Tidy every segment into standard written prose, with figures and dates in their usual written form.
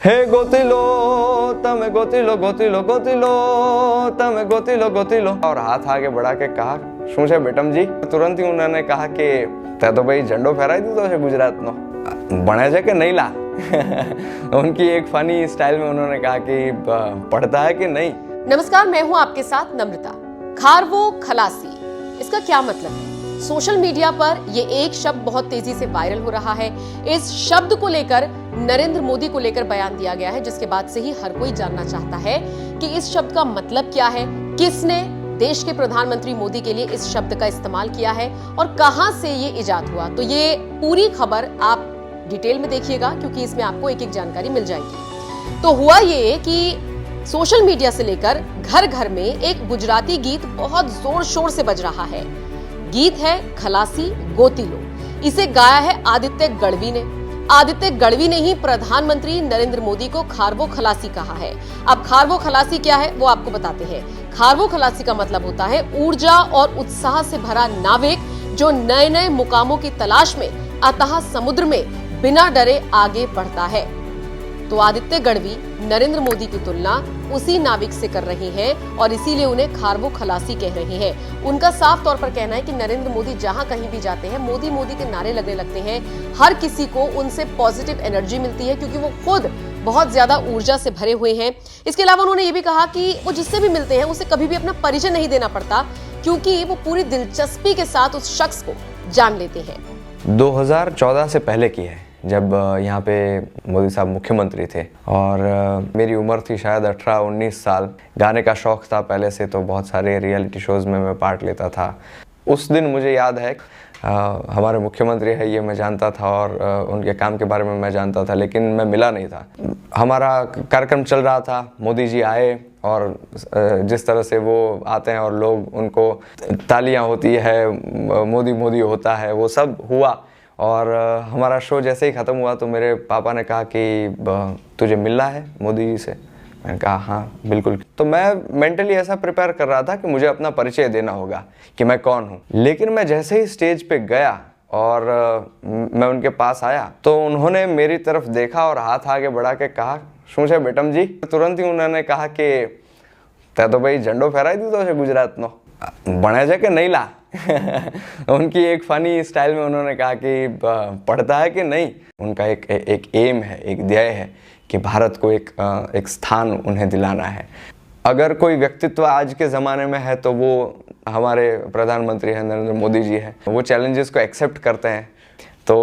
हे गोतिलो तमे गोतिलो गोतिलो गोतिलो तमे गोतिलो गोतिलो। और हाथ आगे बढ़ा के कहा શું છે બેટમ જી। तुरंत ही उन्होंने कहा कि તે તો ભાઈ ઝંડો ફેરાઈ દીધો છે ગુજરાતનો, ભણે છે કે નહીં લા। उनकी एक फनी स्टाइल में उन्होंने कहा कि पढ़ता है कि नहीं। नमस्कार, मैं हूं आपके साथ नम्रता। खारवो खलासी, इसका क्या मतलब है? सोशल मीडिया पर ये एक शब्द बहुत तेजी से वायरल हो रहा है। इस शब्द को लेकर नरेंद्र मोदी को लेकर बयान दिया गया है, जिसके बाद से ही हर कोई जानना चाहता है कि इस शब्द का मतलब क्या है, किसने देश के प्रधानमंत्री मोदी के लिए इस शब्द का इस्तेमाल किया है और कहां से ये इजाद हुआ। तो ये पूरी खबर आप डिटेल में देखिएगा, क्योंकि इसमें आपको एक एक जानकारी मिल जाएगी। तो हुआ ये कि सोशल मीडिया से लेकर घर घर में एक गुजराती गीत बहुत जोर शोर से बज रहा है। गीत है खलासी गोतिलो। इसे गाया है आदित्य गढ़वी ने। आदित्य गढ़वी ने ही प्रधानमंत्री नरेंद्र मोदी को खारवो खलासी कहा है। अब खारवो खलासी क्या है वो आपको बताते हैं। खारवो खलासी का मतलब होता है ऊर्जा और उत्साह से भरा नाविक, जो नए नए मुकामों की तलाश में अथाह समुद्र में बिना डरे आगे बढ़ता है। तो आदित्य गढ़वी नरेंद्र मोदी की तुलना उसी नाविक से कर रही हैं और इसीलिए उन्हें खारवो खलासी कह रही हैं। उनका साफ तौर पर कहना है कि नरेंद्र मोदी जहां कहीं भी जाते हैं, मोदी मोदी के नारे लगने लगते हैं। हर किसी को उनसे पॉजिटिव एनर्जी मिलती है, क्योंकि वो खुद बहुत ज्यादा ऊर्जा से भरे हुए हैं। इसके अलावा उन्होंने ये भी कहा कि वो जिससे भी मिलते हैं उसे कभी भी अपना परिचय नहीं देना पड़ता, क्योंकि वो पूरी दिलचस्पी के साथ उस शख्स को जान लेते हैं। 2014 से पहले की है, जब यहाँ पे मोदी साहब मुख्यमंत्री थे और मेरी उम्र थी शायद 18-19 साल। गाने का शौक था पहले से, तो बहुत सारे रियलिटी शोज़ में मैं पार्ट लेता था। उस दिन मुझे याद है हमारे मुख्यमंत्री है ये मैं जानता था और उनके काम के बारे में मैं जानता था, लेकिन मैं मिला नहीं था। हमारा कार्यक्रम चल रहा था, मोदी जी आए और जिस तरह से वो आते हैं और लोग उनको तालियां होती है, मोदी मोदी होता है, वो सब हुआ। और हमारा शो जैसे ही ख़त्म हुआ तो मेरे पापा ने कहा कि तुझे मिलना है मोदी जी से। मैंने कहा हाँ बिल्कुल। तो मैं मेंटली ऐसा प्रिपेयर कर रहा था कि मुझे अपना परिचय देना होगा कि मैं कौन हूँ। लेकिन मैं जैसे ही स्टेज पे गया और मैं उनके पास आया तो उन्होंने मेरी तरफ देखा और हाथ आगे बढ़ा के कहा શું છે બેટમ जी। तुरंत ही उन्होंने कहा कि તે તો ભાઈ ઝંડો ફેરાઈ દીધો છે ગુજરાતનો, ભણે છે કે નહીં લા। उनकी एक फनी स्टाइल में उन्होंने कहा कि पढ़ता है कि नहीं। उनका एक एम है, एक ध्येय है कि भारत को एक स्थान उन्हें दिलाना है। अगर कोई व्यक्तित्व आज के ज़माने में है तो वो हमारे प्रधानमंत्री हैं, नरेंद्र मोदी जी हैं। वो चैलेंजेस को एक्सेप्ट करते हैं। तो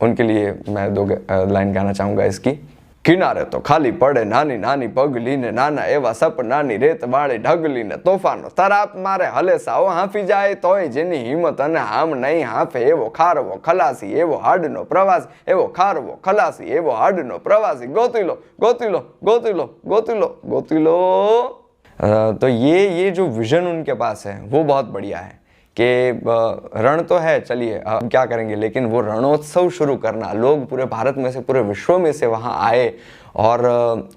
उनके लिए मैं 2 लाइन गाना चाहूँगा इसकी। किनारे तो खाली पड़े नानी नानी पगली ने नाना एवा सपनानी रेत वाળી ढगली ने तोफानो तराप मारे हले साओ हाफी जाए तोय जेनी हिम्मत अने हाम नहीं हाफे एवो खारवो खलासी एवो हाडनो प्रवासी एवो खारवो खलासी एवो हाडनो प्रवासी गोतिलो गोतिलो गोतिलो गोतिलो गोतिलो। तो ये जो विजन उनके पास है वो बहुत बढ़िया है कि रण तो है, चलिए अब क्या करेंगे, लेकिन वो रणोत्सव शुरू करना, लोग पूरे भारत में से पूरे विश्व में से वहाँ आए और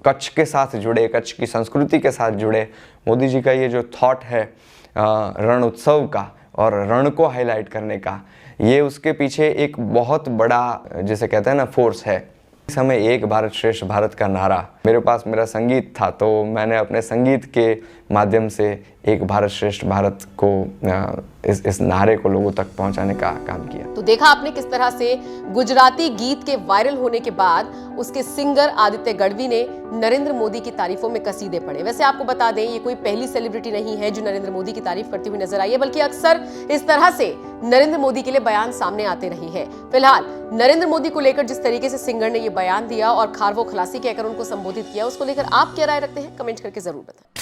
कच्छ के साथ जुड़े, कच्छ की संस्कृति के साथ जुड़े। मोदी जी का ये जो थॉट है रण उत्सव का और रण को हाईलाइट करने का, ये उसके पीछे एक बहुत बड़ा जिसे कहते हैं ना फोर्स है। इस समय एक भारत श्रेष्ठ भारत का नारा, मेरे पास मेरा संगीत था तो मैंने अपने संगीत के माध्यम से एक भारत श्रेष्ठ भारत को इस नारे को लोगों तक पहुंचाने का काम किया। तो देखा आपने किस तरह से गुजराती गीत के वायरल होने के बाद उसके सिंगर आदित्य गढ़वी ने नरेंद्र मोदी की तारीफों में कसीदे पढ़े। वैसे आपको बता दें ये कोई पहली सेलिब्रिटी नहीं है जो नरेंद्र मोदी की तारीफ करती हुई नजर आई है, बल्कि अक्सर इस तरह से नरेंद्र मोदी के लिए बयान सामने आते रही है। फिलहाल नरेंद्र मोदी को लेकर जिस तरीके से सिंगर ने ये बयान दिया और खारवो खलासी कहकर उनको संबोधित किया, उसको लेकर आप क्या राय रखते हैं कमेंट करके जरूर बताएं।